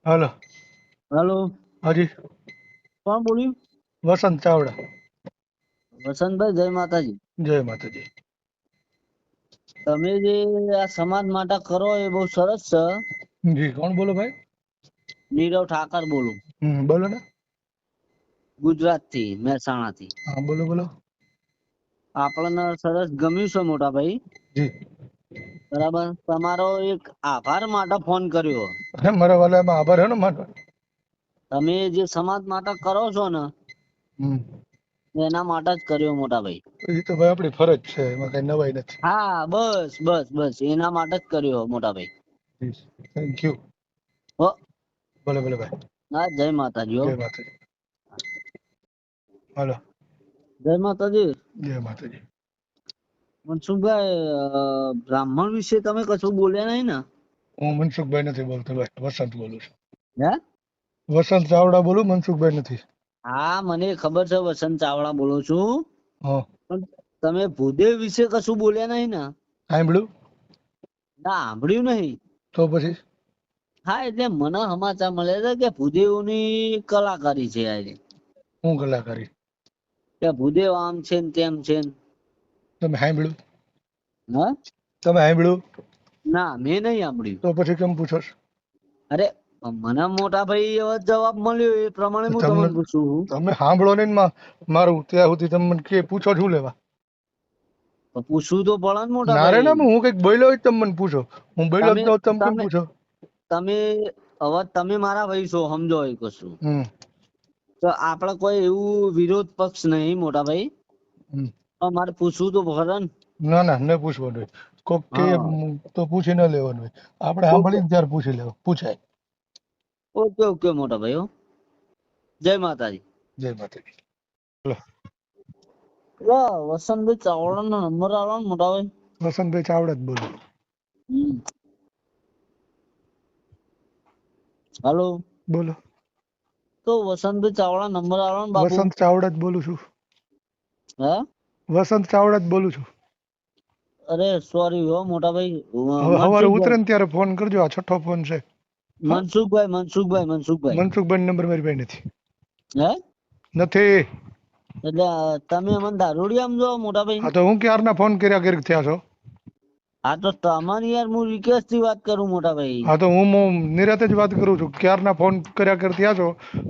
હાલો. Hello. હાજી. કોણ બોલ્યું? વસંત ચાવડા. વસંતભાઈ, જય માતાજી. જય માતાજી. તમે જે આ સમાજ માટે કરો એ બહુ સરસ છે. જી કોણ બોલો ભાઈ? નીરવ ઠાકર બોલું, બોલો ને. ગુજરાત થી, મહેસાણા થી. હા બોલો બોલો. આપણને સરસ ગમ્યું છે મોટા ભાઈ. જી. બરાબર, તમારો એક આભાર માટે ફોન કર્યો. મારા વાલામાં આભાર હે ને મારો. તમે જે સમાજ માટે કરો છો ને હમ એના માટે જ કર્યો મોટા ભાઈ. એ તો ભાઈ આપણી ફરજ છે, એમાં કઈ નવાઈ નથી. હા, બસ બસ બસ એના માટે જ કર્યો મોટા ભાઈ. Thank you. હો. ભલે ભલે ભાઈ. હા, જય માતાજી. હો, જય માતાજી. હાલો. જય માતાજી. જય માતાજી. મનસુખભાઈ, બ્રાહ્મણ વિશે તમે કશું બોલ્યા નહીં ને? હું મનસુખભાઈ નથી બોલતો ભાઈ, વસંત બોલું છું. હે? વસંત ચાવડા બોલું, મનસુખભાઈ નથી. હા, મને ખબર છે, વસંત ચાવડા બોલું છું. હા. પણ તમે ભૂદેવ વિશે કશું બોલ્યા નહીં ને? સાંભળ્યું? ના, સાંભળ્યું નહીં. તો પછી? હા, એટલે મને સમાચાર મળ્યા છે કે ભૂદેવની કલાકારી છે આજે. હું કલાકારી? કે ભૂદેવ આમ છે ને તેમ છે ને. તમે સાંભળ્યું? હા? તમે સાંભળ્યું? ના, મેં નહીં સાંભળ્યું. તો પછી કેમ પૂછો છો? અરે, મને મોટા ભાઈ એવો જવાબ મળ્યો એ પ્રમાણે હું તમને તમને પૂછું છું. તમે સાંભળો નહીં ને મારું ત્યાં સુધી તમે મને કે પૂછો શું લેવા? તો પૂછવું તો પડે ને મોટા ના રે ના, ભાઈ. હું કઈક બોલ્યો હોય તમે મને પૂછો. હું બોલ્યો જ તમે ન હોત તમે કેમ તમે પૂછો? તમે હવે તમે મારા ભાઈ છો, સમજો એ કશું. હમ તો આપણે કોઈ એવું વિરોધ પક્ષ નહીં મોટા ભાઈ. હમ. મારે પૂછવું તો ખરા ને. ના ના, ન પૂછવાનું હોય. કોક કે હા, તો પૂછી ન લેવાનું હોય. આપણે ઓકે સાંભળીને ત્યારે પૂછી લેવું, પૂછાય. ઓકે ઓકે મોટા ભાઈ. હો, જય માતાજી. જય માતાજી. બોલો. વસંતભાઈ ચાવડા નો નંબર આલો ને મોટા ભાઈ. વસંતભાઈ ચાવડા જ બોલું. હાલો. બોલો. તો વસંતભાઈ ચાવડા નંબર આલો ને બાપુ. વસંત ચાવડા જ બોલું છું. હે? વસંત ચાવડા જ બોલું છું. અરે સોરી હો મોટા ભાઈ. હવે સવારે ઉતરે મનસુખભાઈ ને ત્યારે ફોન કરજો, આ છઠ્ઠો ફોન છે. હા, મનસુખભાઈ. મનસુખભાઈ નંબર મારી પાસે નથી. હે? નથી. એટલે તમે મને દારૂડિયા સમજો મોટા ભાઈ? હા, તો હું ક્યારના ફોન કર્યા કરી થયા છો? હા, તો તમારી યાર હું રિક્વેસ્ટ થી વાત કરું મોટા ભાઈ. હા, તો હું નિરાતે જ વાત કરું છું. ક્યારના ફોન કર્યા કરી થયા છો?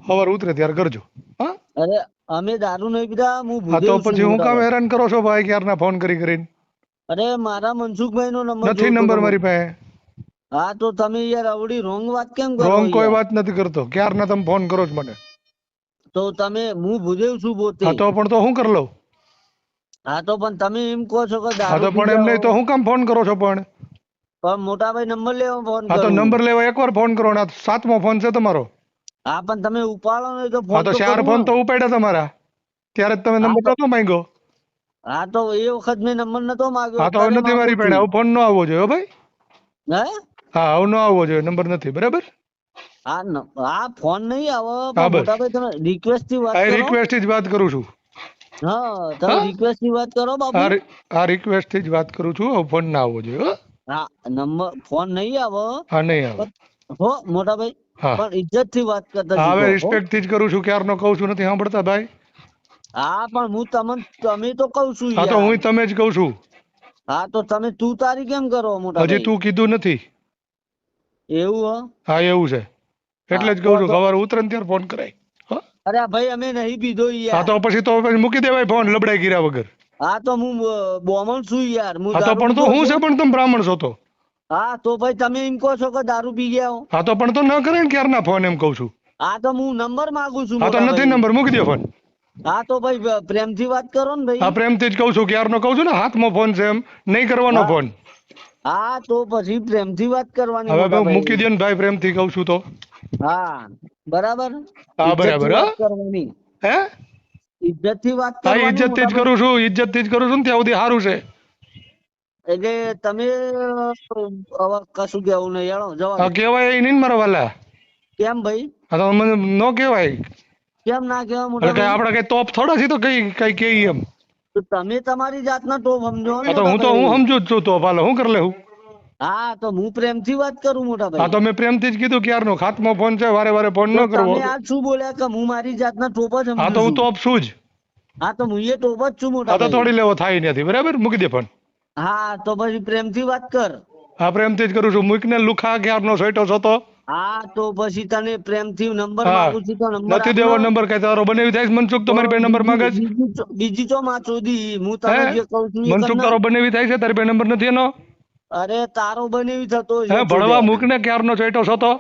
સવારે ઉતરે ત્યારે કરજો. હા. અરે, અમે દારૂ નહીં પીતા, હું હા, તો ભૂદેવ છું પછી હું મોટા કામ ભાઈ. હેરાન કરો છો ભાઈ ક્યારના ફોન કરીને? અરે, મારા મનસુખભાઈ નો નંબર નથી જોતો નંબર હતો. મારી પાસે. હા, તો તમે યાર આવડી રોંગ વાત કેમ કરો રોંગ કોઈ યાર? વાત નથી કરતો. ક્યારના તમે ફોન કરો છો મને? તો તમે, હું ભૂદેવ છું પોતે. હા, તો પણ તો હું કરી લઉં? હા, તો પણ તમે એમ કહો છો કે હા, તો દારૂ પી પણ એમ જાઓ. નહીં તો હું કામ ફોન કરો છો પણ? પણ મોટા ભાઈ નંબર લેવા ફોન હા, તો કરું. નંબર લેવા એકવાર ફોન કરો ને, આ સાતમો ફોન છે તમારો. હા, પણ તમે ઉપાડો નહીં તો હા, ફોન તો તો 4 કરું ફોન ને. તો ઉપાડ્યા તમારા. ત્યારે જ તમે હા નંબર તો નતો માંગ્યો. હા, તો એ વખત મેં નંબર નતો માગ્યો, હા, તો હવે અત્યારે નથી માંગુ મારી પાસે. છું. હવે ફોન ન આવવો જોઈએ હો ભાઈ. હે? હા, હવે ન આવવો જોઈએ. નંબર નથી બરાબર. હા, ફોન નહીં આવે, હા, પણ બસ મોટા ભાઈ તમે રિક્વેસ્ટ થી વાત આ કરો. રિક્વેસ્ટ થી જ વાત કરું છું. હા, તમે હા, રિક્વેસ્ટ થી વાત કરો બાપુ. આ રિક્વેસ્ટ થી જ વાત કરું છું. હવે ફોન ના આવવો જોઈએ હો. હા, નંબર ફોન નહીં આવે. હા, નહીં આવે. હો મોટા ભાઈ, હા પણ ઇજ્જત થી વાત કરતા હા, હવે શીખો. હો. રિસ્પેક્ટ થી જ કરું છું. ક્યારનો કહું છું, નથી સાંભળતા ભાઈ? હા, પણ હું તમે તો કઉ છું હા, તો યાર. હું તમે જ કહું છું. હા, તો તમે તું તારી કેમ કરો મોટા હજી ભાઈ? તું કીધું નથી. એવું હો? હા, એવું છે. હા, એટલે જ કહું છું તો સવારે ઉતરે ને ત્યારે ફોન કરાય. હા. અરે ભાઈ, અમે નહીં પીધો હા, યાર. તો પછી મૂકી દેવાય ફોન લબડાઈ કર્યા વગર. હા, તો હું બોમણ છું યાર, હું હા, તો દારૂ પણ તો પીધો હું છું. છે પણ તમે બ્રાહ્મણ છો તો? હા, તો ભાઈ તમે એમ કહો છો કે દારૂ પી ગયા હો. હા, તો પણ તો ન કરે ને ક્યારના ફોન, એમ કહું છું. હા, તો હું નંબર માંગુ છું હા, તો મોટા નથી ભાઈ. નંબર, મૂકી દો ફોન. હા, તો ભાઈ પ્રેમથી વાત કરો ને ભાઈ. હા, પ્રેમથી જ કહું છું. ક્યારનો કહું છું ને, હાથમાં ફોન છે એમ નહીં કરવાનો હા ફોન. હા, તો પછી પ્રેમથી વાત કરવાની હવે મોટા મૂકી ભાઈ. દો ને ભાઈ, પ્રેમથી કહું છું તો. હા, બરાબર. હા, ઇજ્જત બરાબર. થી હા. વાત કરવાની. હે? ઇજ્જત થી વાત હા, કરવાની ઇજ્જતથી મોટા જ ભાઈ. કરું છું. ઇજ્જતથી જ કરું છું ને, ત્યાં સુધી સારું છે. એટલે તમે હવે કશું કેવું નહીં, હેળો જવા હા, દો. કહેવાય એ નહીં ને મારા વાલા. કેમ ભાઈ? હા, તો મને ન કહેવાય. કેમ ના કહેવાય એટલે મોટા કઈ ભાઈ? આપણે કઈ તોપ થોડા છે તો કઈ કે એમ. તો તમે તમારી જાતના ટોપ સમજો ને હા, તો મોટા હું ભાઈ. સમજુ જ છું. તો ભાલે હું કરી લેવું? હા તો હું પ્રેમથી વાત કરું મોટા હા ભાઈ. તો મેં પ્રેમથી જ કીધું ક્યારનો ખાતમાં ફોન છે, વારે વારે ફોન તો ન કરવો. તમે આજ શું બોલ્યા કે હું મારી જાતના ટોપ જ હા સમજુ તો હું છું. તો છું જ. હા તો હું એ ટોપ જ છું મોટા હા તો ભાઈ. તોડી લેવો થાય નથી, બરાબર, મૂકી દે ફોન. હા તો પછી પ્રેમથી વાત કર. હા પ્રેમથી જ કરું છું, મૂકને લુખા ક્યારનો સોઈટો છો. હા તો પછી તને પ્રેમથી નંબર હા માંગુ છું તો નંબર નથી આપ દેવો ને. નંબર, કઈ તારો બનેવી થાય છે મનસુખ? તો તમારી પાસે નંબર માંગે છે? બીજી ચો માં ચોદી હું હે તને જે કઉ છું એ કર મનસુખ ને. તારો બનેવી થાય છે? તારી પાસે નંબર નથી એનો? અરે તારો બનેવી થતો હે છે ભણવા ચોદ્યા. મૂકને ક્યારનો સોઈટો છો.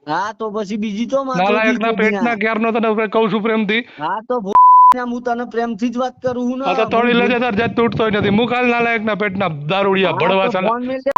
હા તો પછી બીજી ચો માં ચોદી નાલાયકના પેટના ચોદીયા. ક્યારનો તને કહું છું પ્રેમથી. હા તો હું તને પ્રેમથી જ વાત કરું છું ને. હા તો તોડી લેજે, તાર જાત તૂટતો નથી. મુકાલ નાલાયકના પેટના દારૂડિયા હા તો ભડવા સાલા. ફોન મેલ દે.